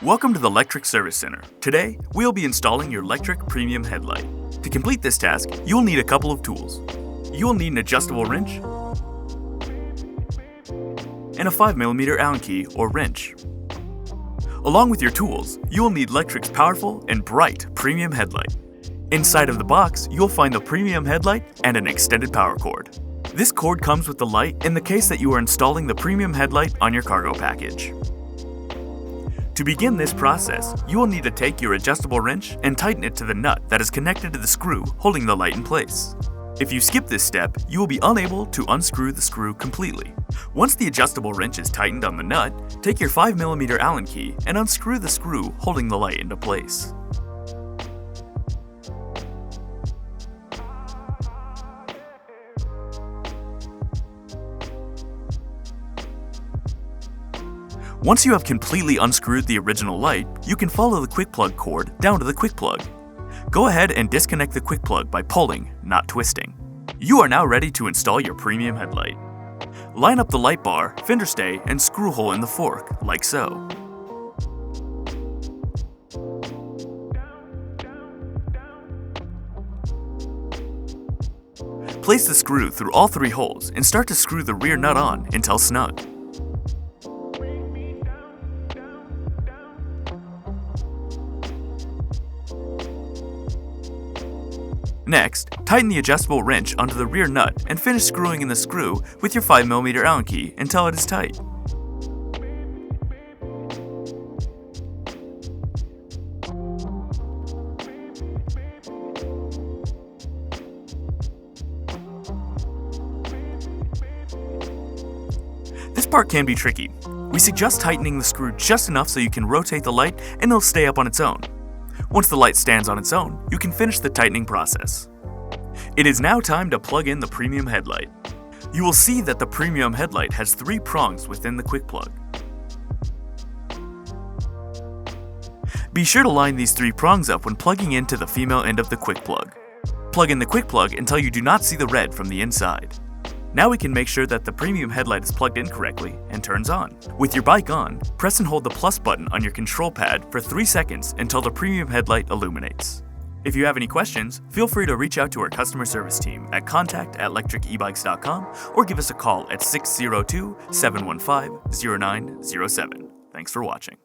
Welcome to the Lectric Service Center. Today, we'll be installing your Lectric Premium Headlight. To complete this task, you'll need a couple of tools. You'll need an adjustable wrench and a 5mm Allen key or wrench. Along with your tools, you will need Lectric's powerful and bright premium headlight. Inside of the box, you'll find the premium headlight and an extended power cord. This cord comes with the light in the case that you are installing the premium headlight on your cargo package. To begin this process, you will need to take your adjustable wrench and tighten it to the nut that is connected to the screw holding the light in place. If you skip this step, you will be unable to unscrew the screw completely. Once the adjustable wrench is tightened on the nut, take your 5mm Allen key and unscrew the screw holding the light into place. Once you have completely unscrewed the original light, you can follow the quick plug cord down to the quick plug. Go ahead and disconnect the quick plug by pulling, not twisting. You are now ready to install your premium headlight. Line up the light bar, fender stay, and screw hole in the fork, like so. Place the screw through all three holes and start to screw the rear nut on until snug. Next, tighten the adjustable wrench onto the rear nut and finish screwing in the screw with your 5mm Allen key until it is tight. This part can be tricky. We suggest tightening the screw just enough so you can rotate the light and it'll stay up on its own. Once the light stands on its own, you can finish the tightening process. It is now time to plug in the premium headlight. You will see that the premium headlight has 3 prongs within the quick plug. Be sure to line these 3 prongs up when plugging into the female end of the quick plug. Plug in the quick plug until you do not see the red from the inside. Now we can make sure that the premium headlight is plugged in correctly and turns on. With your bike on, press and hold the plus button on your control pad for 3 seconds until the premium headlight illuminates. If you have any questions, feel free to reach out to our customer service team at contact@lectricebikes.com or give us a call at 602-715-0907. Thanks for watching.